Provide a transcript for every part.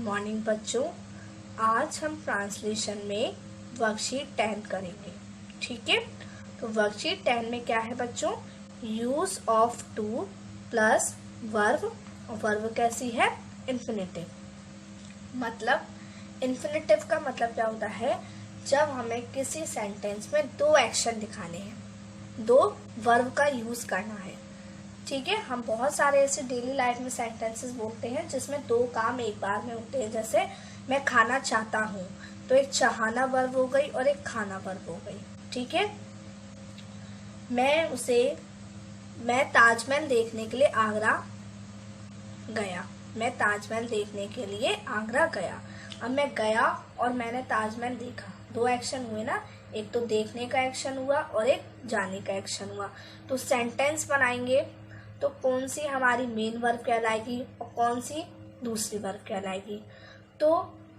Morning बच्चों। आज हम ट्रांसलेशन में वर्कशीट 10 करेंगे। ठीक है, तो वर्कशीट 10 में क्या है बच्चों? Use of two plus verb. और वर्ब कैसी है? इन्फिनेटिव। मतलब इन्फिनेटिव का मतलब क्या होता है? जब हमें किसी सेंटेंस में दो एक्शन दिखाने हैं, दो वर्ब का यूज करना है। ठीक है, हम बहुत सारे ऐसे डेली लाइफ में सेंटेंसेस बोलते हैं जिसमें दो काम एक बार में होते हैं। जैसे मैं खाना चाहता हूँ, तो एक चाहना वर्ब हो गई और एक खाना वर्ब हो गई। ठीक है, मैं ताजमहल देखने के लिए आगरा गया। मैं ताजमहल देखने के लिए आगरा गया। अब मैं गया और मैंने ताजमहल देखा, दो एक्शन हुए ना। एक तो देखने का एक्शन हुआ और एक जाने का एक्शन हुआ। तो सेंटेंस बनाएंगे तो कौन सी हमारी मेन वर्ब कहलाएगी और कौन सी दूसरी वर्ब कहलाएगी? तो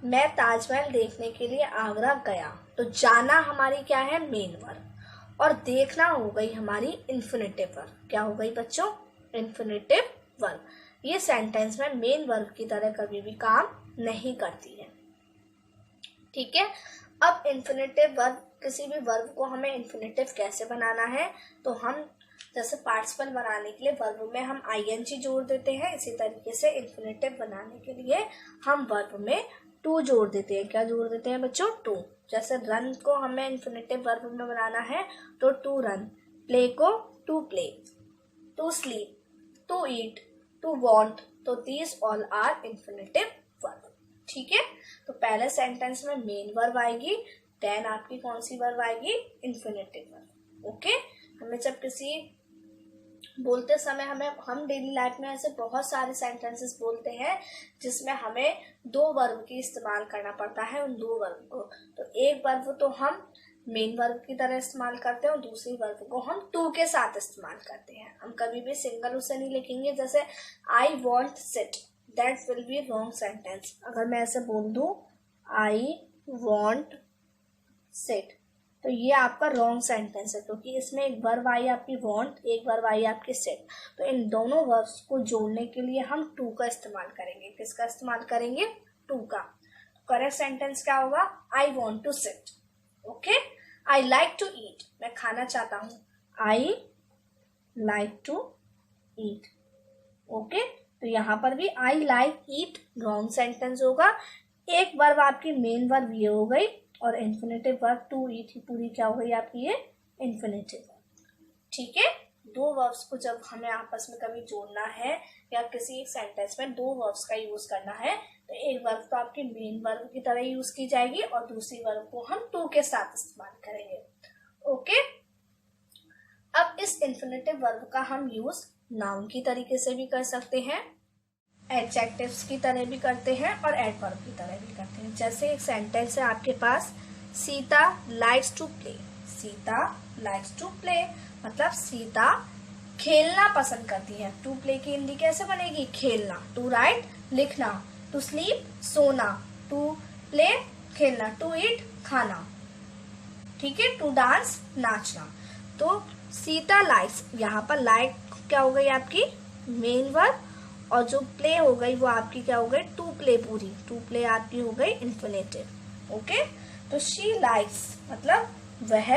मैं ताजमहल देखने के लिए आगरा गया, तो जाना हमारी क्या है? Main verb. और देखना हो गई हमारी इन्फिनेटिव वर्ब। क्या हो गई बच्चों? Infinitive verb. ये सेंटेंस में मेन वर्ब की तरह कभी भी काम नहीं करती है। ठीक है, अब इन्फिनेटिव वर्ब, किसी भी वर्ब को हमें इन्फिनेटिव कैसे बनाना है? तो हम जैसे पार्टिसिपल बनाने के लिए वर्ब में हम आईएनजी जोड़ देते हैं, इसी तरीके से इन्फिनेटिव बनाने के लिए हम वर्ब में टू जोड़ देते हैं। क्या जोड़ देते हैं बच्चों? टू। जैसे रन को हमें इन्फिनेटिव वर्ब में बनाना है तो टू रन, प्ले को to play, to sleep, to eat, to want, तो these all are infinitive verb. ठीक है, तो पहले सेंटेंस में मेन वर्ब आएगी, देन आपकी कौन सी वर्ब आएगी? Infinitive verb. ओके, हमें जब किसी बोलते समय हम डेली लाइफ में ऐसे बहुत सारे सेंटेंसेस बोलते हैं जिसमें हमें दो वर्ब की इस्तेमाल करना पड़ता है। उन दो वर्ब को, तो एक वर्ब तो हम मेन वर्ब की तरह इस्तेमाल करते हैं और दूसरी वर्ब को हम टू के साथ इस्तेमाल करते हैं। हम कभी भी सिंगल उसे नहीं लिखेंगे। जैसे I want sit, that will be wrong sentence. अगर मैं ऐसे बोल दूं आई वॉन्ट सिट, तो ये आपका रॉन्ग सेंटेंस है, क्योंकि इसमें एक वर्ब आई आपकी वॉन्ट, एक वर्ब आई आपकी सिट। तो इन दोनों वर्ब्स को जोड़ने के लिए हम टू का इस्तेमाल करेंगे। किसका इस्तेमाल करेंगे? टू का। करेक्ट सेंटेंस क्या होगा? I want to sit. Okay, I like to eat, मैं खाना चाहता हूँ। I like to eat. Okay, तो यहाँ पर भी I like eat wrong sentence होगा। एक वर्ब आपकी मेन वर्ब ये हो गई और इन्फिनेटिव वर्ब टू ईट ही पूरी क्या हो गई आपकी? ये इन्फिनेटिव वर्ब। ठीक है, दो वर्ब्स को जब हमें आपस में कभी जोड़ना है या किसी एक सेंटेंस में दो वर्ब्स का यूज करना है, तो एक वर्ब तो आपकी मेन वर्ब की तरह यूज की जाएगी और दूसरी वर्ब को हम टू के साथ इस्तेमाल करेंगे। ओके, अब इस इन्फिनेटिव वर्ब का हम यूज नाउन की तरीके से भी कर सकते हैं, एडजेक्टिव्स की तरह भी करते हैं और एडवर्ब की तरह भी करते हैं। जैसे एक सेंटेंस है आपके पास, Sita likes to play. Sita likes to play मतलब सीता खेलना पसंद करती है। टू प्ले की हिंदी कैसे बनेगी? खेलना। टू राइट लिखना, टू स्लीप सोना, टू प्ले खेलना, टू ईट खाना। ठीक है, टू डांस नाचना। तो सीता लाइक्स, यहाँ पर लाइक क्या हो गई आपकी? मेन वर्ब, और जो प्ले हो गई वो आपकी क्या हो गई? टू प्ले पूरी। टू प्ले आपकी हो गई इन्फिनेटिव। ओके, तो शी लाइक्स मतलब वह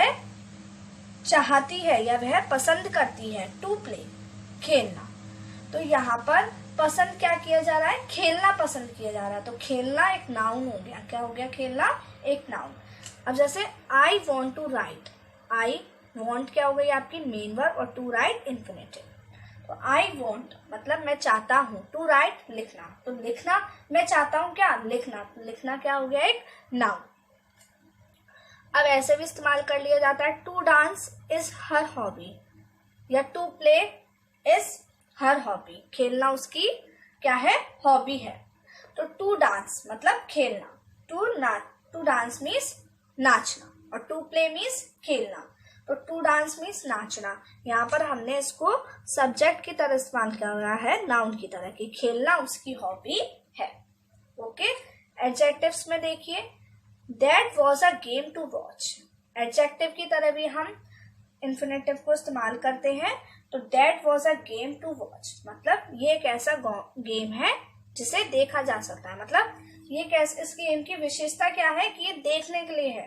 चाहती है या वह पसंद करती है टू प्ले खेलना। तो यहाँ पर पसंद क्या किया जा रहा है? खेलना पसंद किया जा रहा है। तो खेलना एक नाउन हो गया। क्या हो गया? खेलना एक नाउन। अब जैसे I want to write, I want क्या हो गई आपकी? मेन वर्ब, और टू राइट इन्फिनेटिव। तो आई वॉन्ट मतलब मैं चाहता हूँ, टू राइट लिखना, तो लिखना मैं चाहता हूँ क्या? लिखना। तो लिखना क्या हो गया? एक नाउन। अब ऐसे भी इस्तेमाल कर लिया जाता है, to dance is her hobby, या to play is her hobby. खेलना उसकी क्या है? हॉबी है। तो टू डांस मतलब खेलना, टू डांस मीन्स नाचना, और टू प्ले मीन्स खेलना। तो टू डांस मीन्स नाचना। यहाँ पर हमने इसको सब्जेक्ट की तरह इस्तेमाल किया है, नाउन की तरह, कि खेलना उसकी हॉबी है। ओके, एडजेक्टिव्स में देखिए, that was a game to watch. Adjective की तरह भी हम इन्फिनेटिव को इस्तेमाल करते हैं। तो that was a game to watch मतलब ये एक ऐसा गेम है जिसे देखा जा सकता है। मतलब ये कैसे, इस गेम की विशेषता क्या है कि ये देखने के लिए है।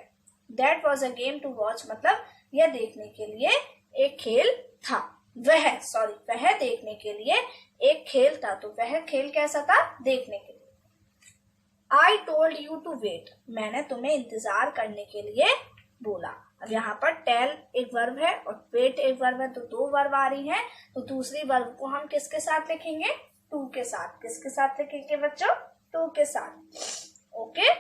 That was a game to watch, मतलब यह देखने के लिए एक खेल था। वह देखने के लिए एक खेल था। तो वह खेल कैसा था? देखने के लिए। I told you to wait, मैंने तुम्हें इंतजार करने के लिए बोला। अब यहाँ पर टेल एक वर्ब है और वेट एक वर्ब है, तो दो वर्ब आ रही हैं। तो दूसरी वर्ब को हम किसके साथ लिखेंगे? टू के साथ। किसके साथ लिखेंगे बच्चों? टू के साथ। ओके,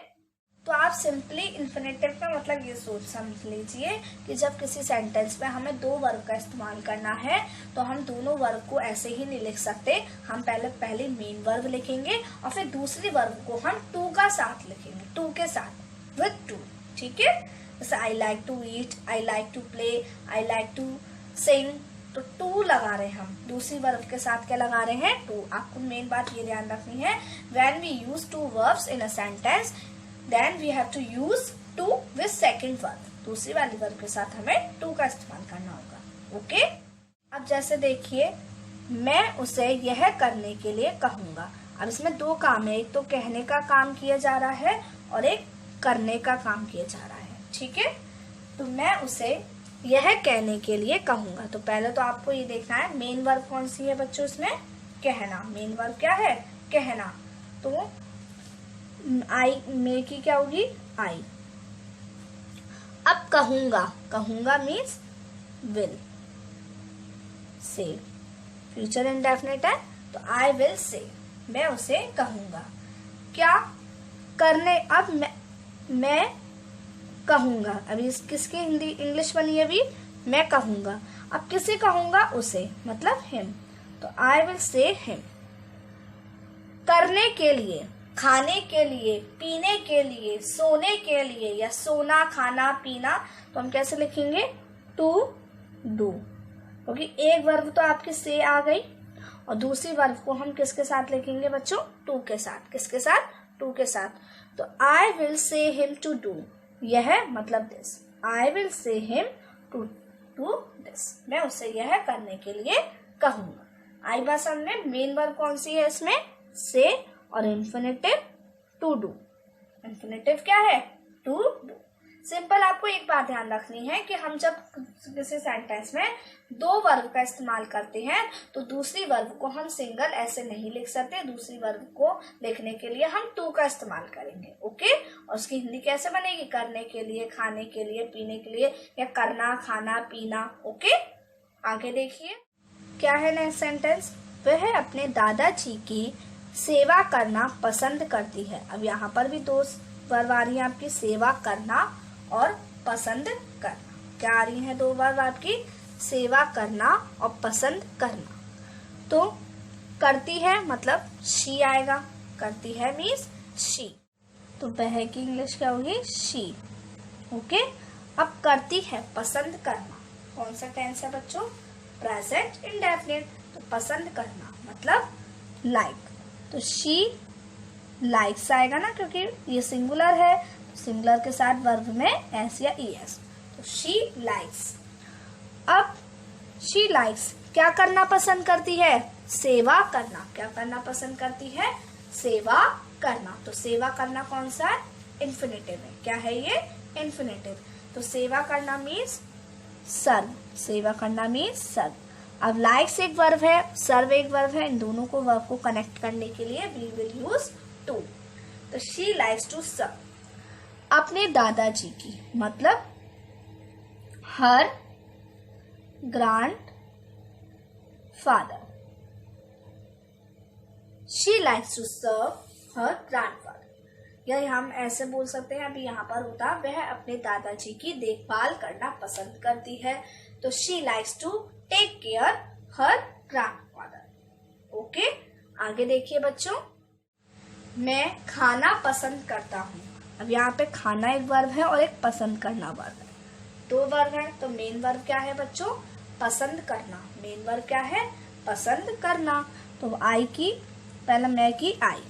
तो आप सिंपली इन्फिनेटिव का मतलब ये सोच समझ लीजिए कि जब किसी सेंटेंस में हमें दो वर्ब का इस्तेमाल करना है तो हम दोनों वर्ब को ऐसे ही नहीं लिख सकते। हम पहले मेन वर्ब लिखेंगे और फिर दूसरी वर्ब को हम टू का साथ लिखेंगे, टू के साथ, विद टू। ठीक है, जैसे I like to eat, I like to play, I like to sing, तो टू लगा रहे हैं हम। दूसरी वर्ब के साथ क्या लगा रहे हैं? टू। आपको मेन बात ये ध्यान रखनी है, when we use two verbs in a sentence then we have to use to with second verb, दूसरी वाली वर्ब के साथ हमें to का इस्तेमाल करना होगा। ओके, अब जैसे देखिए, मैं उसे यह करने के लिए कहूंगा। अब इसमें दो काम है, एक तो कहने का काम किया जा रहा है और एक करने का काम किया जा रहा है। ठीक है, तो मैं उसे यह कहने के लिए कहूंगा। तो पहले तो आपको ये देखना है मेन वर्ब कौन सी है बच्चों इसमें? कहना। मेन वर्ब क्या है? कहना। तो आई में की क्या होगी? आई। अब कहूंगा means will say, future indefinite है, तो आई विल से, मैं उसे कहूंगा। क्या करने? अब मैं कहूंगा, अभी किसकी हिंदी इंग्लिश बनी है? अभी मैं कहूंगा। अब किसे कहूंगा? उसे, मतलब हिम, तो आई विल से हिम। करने के लिए, खाने के लिए, पीने के लिए, सोने के लिए, या सोना, खाना, पीना, तो हम कैसे लिखेंगे? टू डू, क्योंकि एक वर्ब तो आपकी से आ गई और दूसरी वर्ब को हम किसके साथ लिखेंगे बच्चों? टू के साथ। किसके साथ? टू के साथ। तो I will say him to do, यह मतलब this. I will say him to do this, मैं उसे यह करने के लिए कहूंगा। आई बात समझे? मेन वर्ब कौन सी है इसमें? से, और इन्फिनेटिव टू डू। इन्फिनेटिव क्या है? To do. सिंपल आपको एक बात ध्यान रखनी है कि हम जब किसी सेंटेंस में दो वर्ब का इस्तेमाल करते हैं तो दूसरी वर्ब को हम सिंगल ऐसे नहीं लिख सकते। दूसरी वर्ब को लिखने के लिए हम टू का इस्तेमाल करेंगे। ओके, और उसकी हिंदी कैसे बनेगी? करने के लिए, खाने के लिए, पीने के लिए, या करना, खाना, पीना। ओके, आगे देखिए क्या है नेक्स्ट सेंटेंस? वह अपने दादाजी की सेवा करना पसंद करती है। अब यहाँ पर भी दो वर्ब आ रही है आपकी, सेवा करना और पसंद करना। क्या आ रही है? दो वर्ब आपकी, सेवा करना और पसंद करना। तो करती है मतलब शी आएगा, करती है मीन्स शी, तो वह की इंग्लिश क्या होगी? शी। ओके, अब करती है, पसंद करना, कौन सा टेंस है बच्चों? Present indefinite. तो पसंद करना मतलब लाइक, तो शी लाइक्स आएगा ना, क्योंकि ये सिंगुलर है, सिंगुलर के साथ वर्ब में एस या ईएस, तो शी लाइक्स। अब शी लाइक्स क्या करना पसंद करती है? सेवा करना। क्या करना पसंद करती है? सेवा करना। तो सेवा करना कौन सा है? इन्फिनेटिव है। क्या है ये? इन्फिनेटिव। तो सेवा करना मीन्स सर्व। सेवा करना मीन्स सर्व। अब लाइक्स एक वर्ब है, सर्व एक वर्ब है, इन दोनों को वर्ब को कनेक्ट करने के लिए वी विल यूज टू। तो शी लाइक्स टू सर्व। अपने दादाजी की मतलब her grandfather. She likes to serve her grandfather, या हम ऐसे बोल सकते हैं, अभी यहाँ पर होता वह अपने दादाजी की देखभाल करना पसंद करती है। तो she likes to take care her grandfather. Okay, आगे देखिए बच्चों, मैं खाना पसंद करता हूँ। अब यहाँ पे खाना एक वर्ब है और एक पसंद करना वर्ब है, दो वर्ब है। तो मेन वर्ब क्या है बच्चों? पसंद करना। मेन वर्ब क्या है? पसंद करना। तो आई की पहले मैं की आई।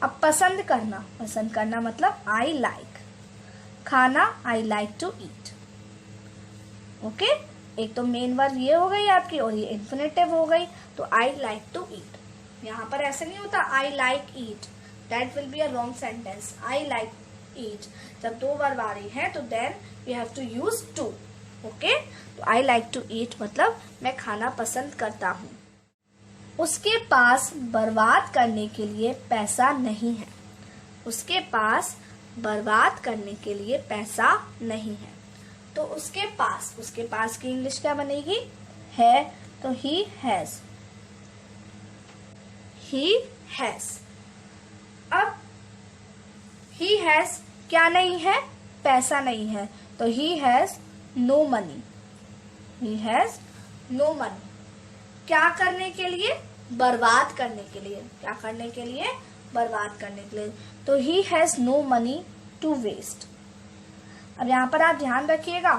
अब पसंद करना, पसंद करना मतलब आई लाइक। खाना I like to eat. Okay, एक तो मेन वर्ब ये हो गई आपकी और ये इन्फिनेटिव हो गई, तो आई लाइक टू ईट। यहाँ पर ऐसे नहीं होता I like eat, that will be a wrong sentence. I like eat. जब दो वर्ब आ रही है तो then we have to use to. Okay, तो आई लाइक टू ईट मतलब मैं खाना पसंद करता हूँ. उसके पास बर्बाद करने के लिए पैसा नहीं है. उसके पास बर्बाद करने के लिए पैसा नहीं है. तो उसके पास की इंग्लिश क्या बनेगी? है, तो ही हैज. He has. अब ही हैज क्या नहीं है? पैसा नहीं है. तो he has no money. He has no money. क्या करने के लिए? बर्बाद करने के लिए. क्या करने के लिए? बर्बाद करने के लिए. तो he has no money to waste. अब यहाँ पर आप ध्यान रखिएगा,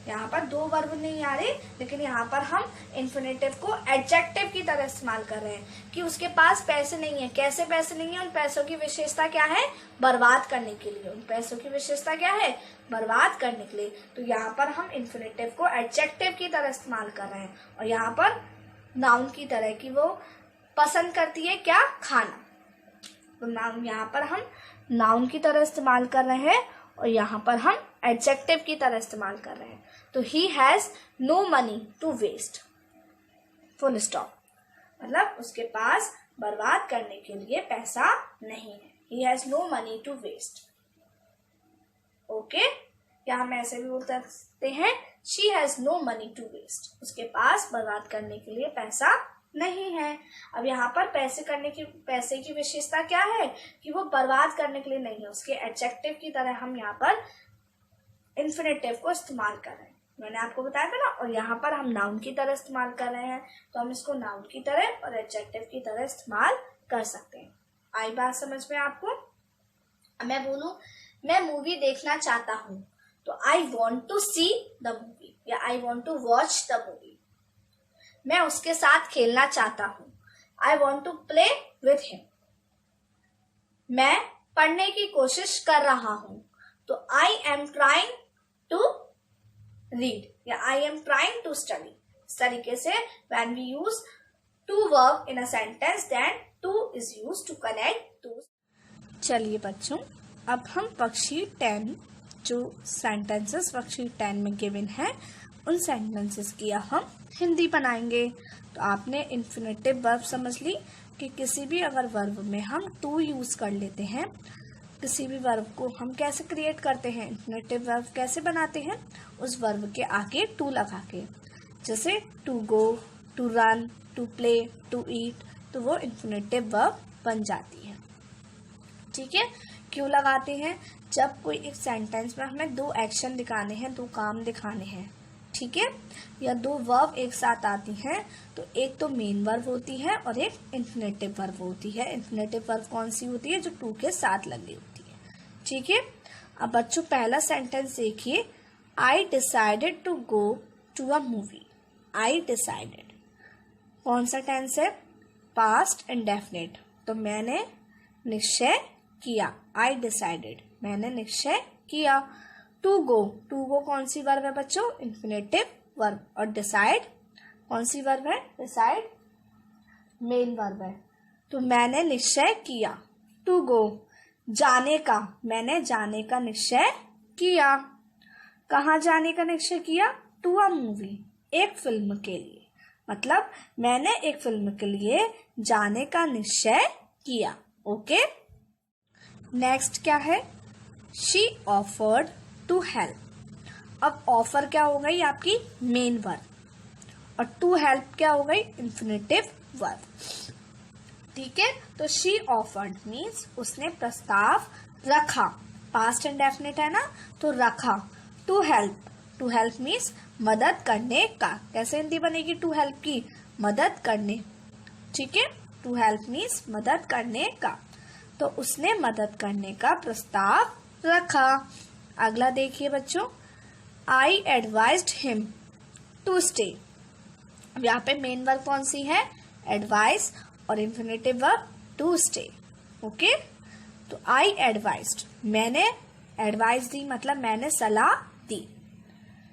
यहाँ पर दो वर्ब नहीं आ रहे, लेकिन यहाँ पर हम इन्फिनेटिव को एडजेक्टिव की तरह इस्तेमाल कर रहे हैं कि उसके पास पैसे नहीं है. कैसे पैसे नहीं है? उन पैसों की विशेषता क्या है? बर्बाद करने के लिए. उन पैसों की विशेषता क्या है? बर्बाद करने के लिए. तो यहाँ पर हम इन्फिनेटिव को एडजेक्टिव की तरह इस्तेमाल कर रहे हैं और यहाँ पर नाउन की तरह की वो पसंद करती है क्या? खाना. तो नाउन यहाँ पर हम नाउन की तरह इस्तेमाल कर रहे हैं और यहाँ पर हम एडजेक्टिव की तरह इस्तेमाल कर रहे हैं. तो he has no money to waste. Full stop. मतलब उसके पास बर्बाद करने के लिए पैसा नहीं है. He has no money to waste. Okay, या हम ऐसे भी बोल सकते हैं she has no money to waste. उसके पास बर्बाद करने के लिए पैसा नहीं है. अब यहाँ पर पैसे की विशेषता क्या है कि वो बर्बाद करने के लिए नहीं है. उसके एडजेक्टिव की तरह हम यहाँ पर इन्फिनेटिव को इस्तेमाल कर रहे हैं. मैंने आपको बताया था ना. और यहाँ पर हम नाउन की तरह इस्तेमाल कर रहे हैं, तो हम इसको नाउन की तरह और एडजेक्टिव की तरह इस्तेमाल कर सकते हैं. आई बात समझ में आपको? मैं बोलूं मैं मूवी देखना चाहता हूँ, तो I want to see the movie या I want to watch the movie. मैं उसके साथ खेलना चाहता हूँ. I want to play with him. मैं पढ़ने की कोशिश कर रहा हूँ, तो I am trying to read या I am trying to study. इस तरीके से when we use to verb in a sentence, then to is used to connect to. चलिए बच्चों, अब हम वर्कशीट 10 जो सेंटेंसेस वर्कशीट 10 में गिवन है, उन सेंटेंसेस की हम हिंदी बनाएंगे. तो आपने इन्फिनेटिव वर्ब समझ ली कि किसी भी अगर वर्ब में हम टू यूज कर लेते हैं, किसी भी वर्ब को हम कैसे क्रिएट करते हैं, इन्फिनेटिव वर्ब कैसे बनाते हैं, उस वर्ब के आगे टू लगा के. जैसे to go, to run, to play, to eat, तो वो इन्फिनेटिव वर्ब बन जाती है. ठीक है, क्यों लगाते हैं? जब कोई एक सेंटेंस में हमें दो एक्शन दिखाने हैं, दो काम दिखाने हैं, ठीक है, या दो वर्ब एक साथ आती हैं, तो एक तो मेन वर्ब होती है और एक इन्फिनेटिव वर्ब होती है. इन्फिनेटिव वर्ब कौन सी होती है? जो टू के साथ लगी होती है. ठीक है, अब बच्चों पहला सेंटेंस देखिए. I decided to go to a movie. I decided कौन सा टेंस है? Past indefinite. तो मैंने निश्चय किया. आई डिसाइडेड, मैंने निश्चय किया. टू गो कौन सी वर्ब है बच्चों? Infinitive verb. और डिसाइड कौन सी वर्ब है? डिसाइड मेन वर्ब है. तो मैंने निश्चय किया टू गो. जाने का, मैंने जाने का निश्चय किया. कहाँ जाने का निश्चय किया? टू अ मूवी, एक फिल्म के लिए. मतलब मैंने एक फिल्म के लिए जाने का निश्चय किया. ओके, नेक्स्ट क्या है? She offered to help. अब ऑफर क्या हो गई? आपकी मेन वर्ब. और टू हेल्प क्या हो गई? Infinitive verb. ठीक है, तो शी ऑफर्ड मीन्स उसने प्रस्ताव रखा. पास्ट इंडेफिनिट है ना, तो रखा. टू हेल्प मीन्स मदद करने का. कैसे हिंदी बनेगी टू हेल्प की? मदद करने. ठीक है, टू हेल्प मीन्स मदद करने का. तो उसने मदद करने का प्रस्ताव रखा. अगला देखिए बच्चों. आई एडवाइज्ड हिम टू स्टे. अब यहाँ पे मेन वर्ब कौन सी है? एडवाइज और infinitive verb to stay. Okay, तो आई एडवाइज्ड, मैंने एडवाइस दी मतलब मैंने सलाह दी.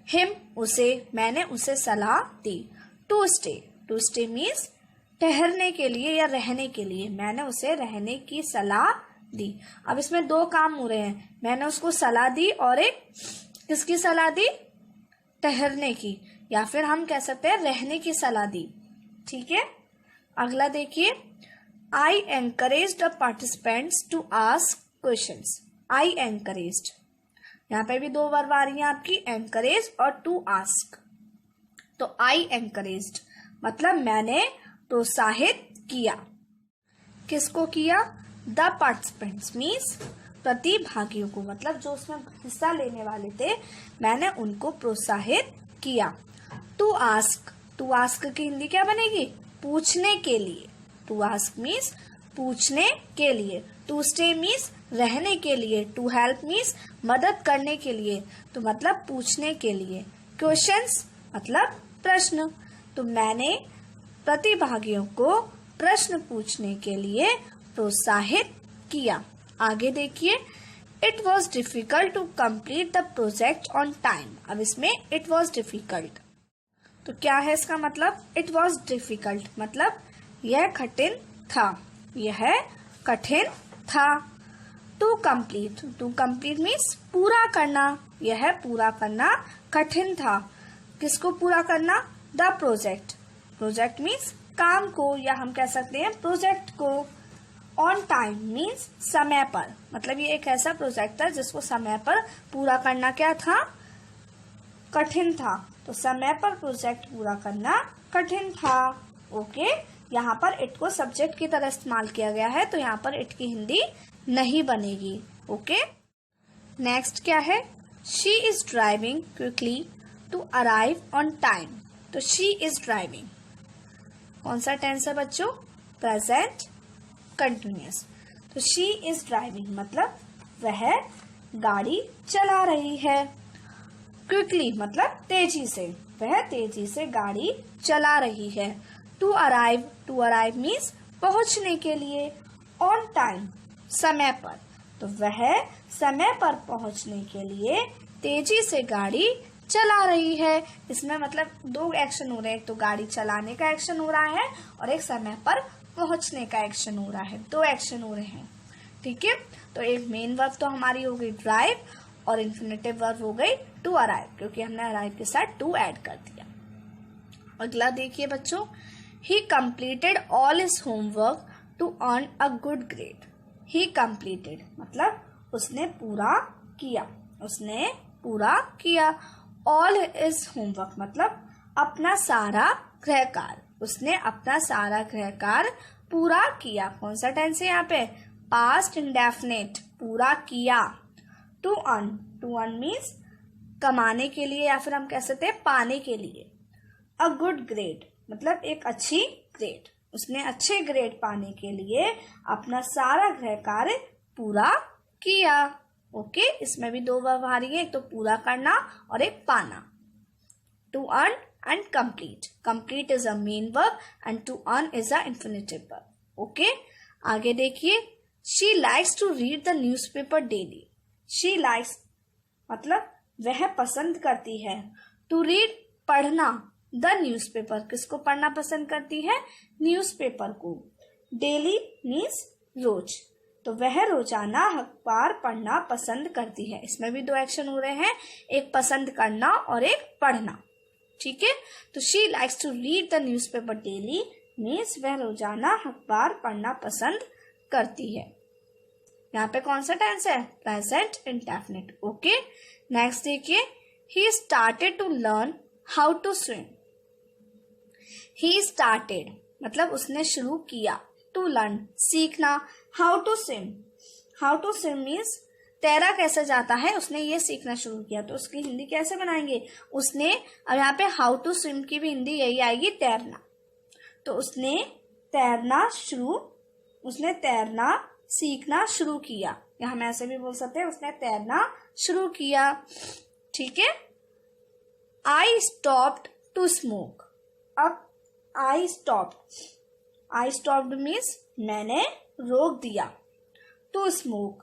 हिम उसे, मैंने उसे सलाह दी. टू स्टे मीन्स ठहरने के लिए या रहने के लिए, मैंने उसे रहने की सलाह दी। अब इसमें दो काम हो रहे हैं, मैंने उसको सलाह दी और एक किसकी सलाह दी, ठहरने की, या फिर हम कह सकते हैं रहने की सलाह दी। ठीक है, अगला देखिए, I encouraged the participants to ask questions. I encouraged, यहाँ पे भी दो वर्ब आ रही है आपकी, एनकरेज और टू आस्क। तो आई एनकरेज्ड मतलब मैंने प्रोत्साहित किया। किसको किया, द पार्टिसिपेंट्स मीन्स प्रतिभागियों को, मतलब जो उसमें हिस्सा लेने वाले थे, मैंने उनको प्रोत्साहित किया। टू आस्क, टू आस्क की हिंदी क्या बनेगी, पूछने के लिए। टू आस्क मीन्स पूछने के लिए। टू स्टे मीन्स रहने के लिए। टू हेल्प मीन्स मदद करने के लिए, तो मतलब पूछने के लिए। क्वेश्चंस मतलब प्रश्न, तो मैंने प्रतिभागियों को प्रश्न पूछने के लिए प्रोत्साहित किया। आगे देखिए, it was difficult to complete the project on time. अब इसमें इट वॉज डिफिकल्ट, तो क्या है इसका मतलब, इट वॉज डिफिकल्ट मतलब यह कठिन था, यह कठिन था। To complete, to complete means पूरा करना, यह पूरा करना कठिन था। किसको पूरा करना, द प्रोजेक्ट। प्रोजेक्ट मीन्स काम को, या हम कह सकते हैं प्रोजेक्ट को। ऑन टाइम मीन्स समय पर, मतलब ये एक ऐसा प्रोजेक्ट था जिसको समय पर पूरा करना क्या था, कठिन था। तो समय पर प्रोजेक्ट पूरा करना कठिन था। ओके, यहाँ पर इट को सब्जेक्ट की तरह इस्तेमाल किया गया है, तो यहाँ पर इट की हिंदी नहीं बनेगी। ओके, नेक्स्ट क्या है, she is driving quickly to arrive on time. तो शी इज ड्राइविंग कौन सा टेंस है बच्चों, प्रेजेंट कंटिन्यूअस। तो शी इज ड्राइविंग मतलब वह गाड़ी चला रही है। क्विकली मतलब तेजी से, वह तेजी से गाड़ी चला रही है। To arrive, to arrive means पहुंचने के लिए। ऑन टाइम समय पर, तो वह समय पर पहुंचने के लिए तेजी से गाड़ी चला रही है। इसमें मतलब दो एक्शन हो रहे हैं, एक तो गाड़ी चलाने का एक्शन हो रहा है और एक समय पर पहुंचने का एक्शन हो रहा है, दो एक्शन हो रहे हैं। ठीक है, तो एक मेन वर्ब तो हमारी हो गई ड्राइव और इन्फिनेटिव वर्ब हो गई टू अराइव, क्योंकि हमने अराइव के साथ टू ऐड कर दिया। अगला देखिए बच्चों, he completed all his homework to earn a good grade. He completed मतलब उसने पूरा किया, उसने पूरा किया। ऑल हिज होमवर्क मतलब अपना सारा गृह कार्य, उसने अपना सारा गृह कार्य पूरा किया। कौन सा टेंस है यहाँ पे, पास्ट इंडेफिनिट, पूरा किया। To earn, to earn means कमाने के लिए, या फिर हम कह सकते हैं पाने के लिए। अ गुड ग्रेड मतलब एक अच्छी ग्रेड, उसने अच्छे ग्रेड पाने के लिए अपना सारा गृह कार्य पूरा किया। ओके, इसमें भी दो वर्ब आ रही है, एक तो पूरा करना और एक पाना। To earn and complete, complete is a main verb and to earn is a infinitive verb. Okay, आगे देखिए, she likes to read the newspaper daily. She likes मतलब वह पसंद करती है, टू रीड पढ़ना, द न्यूज़पेपर किसको पढ़ना पसंद करती है, न्यूज़पेपर को। डेली मीन्स रोज, तो वह रोजाना अखबार पढ़ना पसंद करती है। इसमें भी दो एक्शन हो रहे हैं, एक पसंद करना और एक पढ़ना। ठीक है, तो she likes to read the newspaper daily means वह रोजाना अखबार पढ़ना पसंद करती है। यहाँ पे कौन सा टेंस है, प्रेजेंट इंडेफिनिट। ओके, नेक्स्ट देखिए, he started to learn how to swim. He started मतलब उसने शुरू किया, टू लर्न सीखना, how to swim, how to swim means तैरा कैसे जाता है, उसने ये सीखना शुरू किया। तो उसकी हिंदी कैसे बनाएंगे, उसने, अब यहाँ पे हाउ टू स्विम की भी हिंदी यही आएगी, तैरना। तो उसने तैरना सीखना शुरू किया, या हम ऐसे भी बोल सकते हैं उसने तैरना शुरू किया। ठीक है, आई स्टॉप्ड टू स्मोक। अब आई स्टॉप्ड मीन्स मैंने रोक दिया, टू स्मोक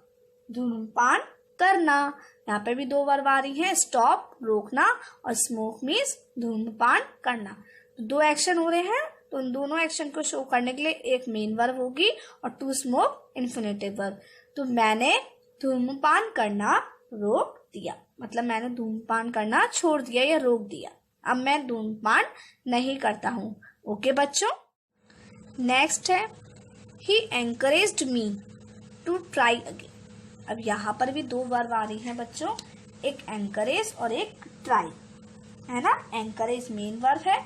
धूम्रपान करना। यहाँ पे भी दो वर्ब आ रही हैं, स्टॉप रोकना और स्मोक मीन्स धूम्रपान करना। दो एक्शन हो रहे हैं, तो उन दोनों एक्शन को शो करने के लिए एक मेन वर्ब होगी और टू स्मोक इन्फिनेटिव वर्ब। तो मैंने धूम्रपान करना रोक दिया, मतलब मैंने धूम्रपान करना छोड़ दिया या रोक दिया। अब मैं धूम्रपान नहीं करता हूँ। ओके बच्चों, नेक्स्ट है he encouraged me to try again. अब यहाँ पर भी दो वर्ब आ रही हैं बच्चों, एक एनकरेज और एक ट्राई, है ना। एनकरेज मेन वर्ब है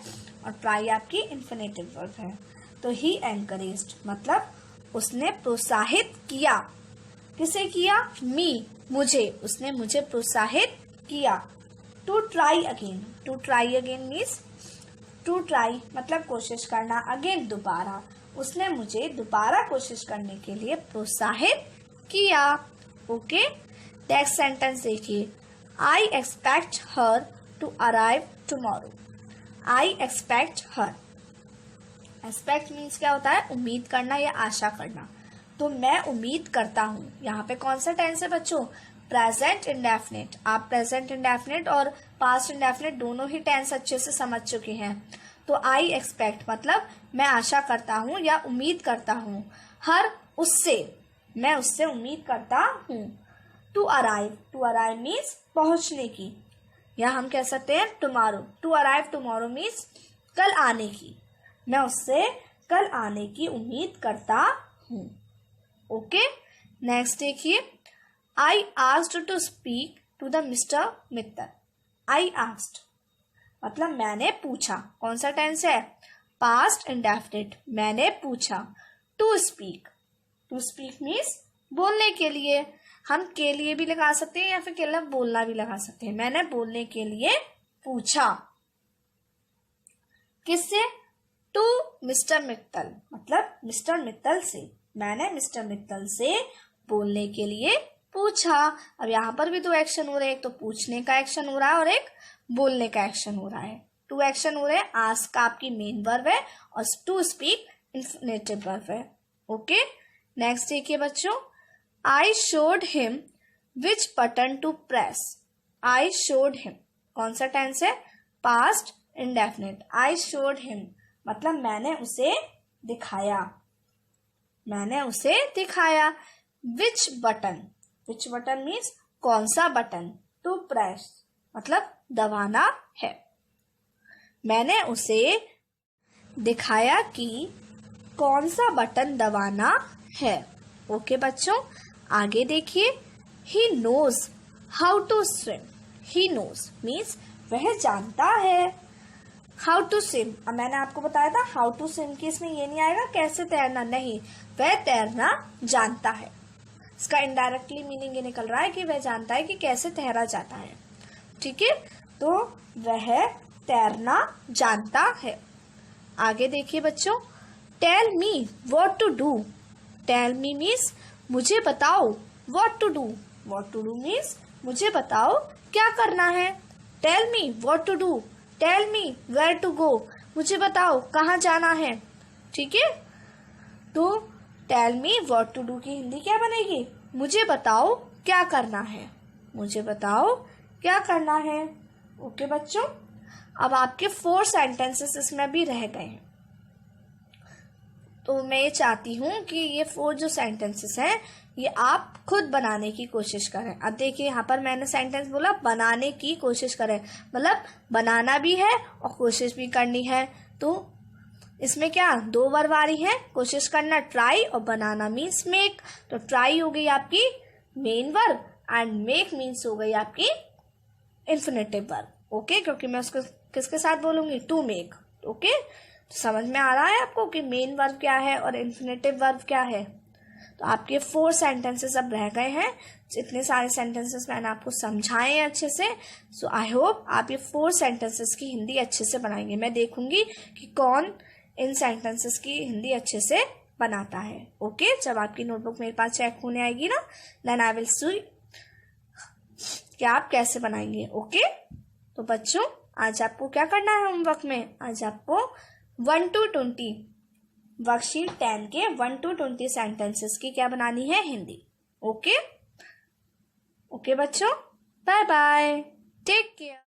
और ट्राई आपकी इन्फिनेटिव वर्ब है। तो ही एनकरेज्ड मतलब उसने प्रोत्साहित किया। किसे किया? मी, मुझे। उसने मुझे प्रोत्साहित किया। To try again, to try again means to try मतलब कोशिश करना, अगेन दोबारा। उसने मुझे दोबारा कोशिश करने के लिए प्रोत्साहित किया। ओके, नेक्स्ट सेंटेंस देखिए, I expect her to arrive tomorrow. I expect her, expect means क्या होता है? उम्मीद करना या आशा करना। तो मैं उम्मीद करता हूँ, यहाँ पे कौन सा टेंस है बच्चों? Present indefinite. आप प्रेजेंट इंडेफिनिट और पास्ट इंडेफिनिट दोनों ही टेंस अच्छे से समझ चुके हैं। तो आई एक्सपेक्ट मतलब मैं आशा करता हूँ या उम्मीद करता हूँ, हर उससे, मैं उससे उम्मीद करता हूँ। To arrive, to arrive means पहुंचने की, या हम कह सकते हैं tomorrow. To arrive tomorrow means कल आने की, मैं उससे कल आने की उम्मीद करता हूँ। ओके, नेक्स्ट देखिए, I asked to speak to the mister Mittal. I asked मतलब मैंने पूछा। कौन सा टेंस है? पास्ट इंडेफिनिट, मैंने पूछा। To speak, to speak means बोलने के लिए। हम के लिए भी लगा सकते हैं या फिर केवल बोलना भी लगा सकते हैं। मैंने बोलने के लिए पूछा। किससे? टू मिस्टर मित्तल मतलब मिस्टर मित्तल से। मैंने मिस्टर मित्तल से बोलने के लिए पूछा। अब यहाँ पर भी दो एक्शन हो रहे हैं, एक तो पूछने का एक्शन हो रहा है और एक बोलने का एक्शन हो रहा है। टू एक्शन हो रहे हैं, आस्क आपकी मेन वर्ब है और टू स्पीक इन्फिनेटिव वर्ब है। ओके, नेक्स्ट देखिए बच्चों, I showed him which button to press. I showed him कौन सा टेंस है? Past indefinite. I showed him मतलब मैंने उसे दिखाया, मैंने उसे दिखाया। Which button, which button means कौन सा बटन। टू प्रेस मतलब दबाना है। मैंने उसे दिखाया कि कौन सा बटन दबाना है। ओके बच्चों, आगे देखिए, he knows how to swim. He knows means वह जानता है। हाउ टू स्विम, अब मैंने आपको बताया था हाउ टू स्विम की इसमें ये नहीं आएगा कैसे तैरना, नहीं, वह तैरना जानता है। इसका इनडायरेक्टली मीनिंग ये निकल रहा है कि वह जानता है कि कैसे तैरा जाता है। ठीक है, तो वह तैरना जानता है। आगे देखिए बच्चों, tell me what to do. Tell me means मुझे बताओ। What to do, what to do means मुझे बताओ क्या करना है। Tell me what to do, tell me where to go, मुझे बताओ कहाँ जाना है। ठीक है, तो tell me what to do की हिंदी क्या बनेगी? मुझे बताओ क्या करना है, मुझे बताओ क्या करना है। ओके बच्चों, अब आपके 4 सेंटेंसेस इसमें भी रह गए हैं। तो मैं ये चाहती हूँ कि ये 4 जो सेंटेंसेस हैं ये आप खुद बनाने की कोशिश करें। अब देखिए यहाँ पर मैंने सेंटेंस बोला बनाने की कोशिश करें, मतलब बनाना भी है और कोशिश भी करनी है। तो इसमें क्या 2 वर्ब आ रही है, कोशिश करना ट्राई और बनाना मीन्स मेक। तो ट्राई हो गई आपकी main verb and make means हो गई आपकी इन्फिनेटिव वर्ब। ओके, क्योंकि मैं उसको किसके साथ बोलूंगी? To make. ओके, तो समझ में आ रहा है आपको कि मेन वर्ब क्या है और इन्फिनेटिव वर्ब क्या है। तो आपके 4 सेंटेंसेस अब रह गए हैं। जितने सारे सेंटेंसेस मैंने आपको समझाए हैं अच्छे से। सो आई होप आप ये 4 सेंटेंसेस की हिंदी अच्छे से बनाएंगे। मैं देखूंगी कि कौन इन सेंटेंसेस की हिंदी अच्छे से बनाता है। ओके, जब आपकी नोटबुक मेरे पास चेक होने आएगी ना, देन आई विल सी कि आप कैसे बनाएंगे। ओके, तो बच्चों आज आपको क्या करना है होमवर्क में? आज आपको 1 to 20 वर्कशीट 10 के 1 to 20 सेंटेंसेस की क्या बनानी है? हिंदी। ओके, ओके बच्चों, बाय बाय, टेक केयर।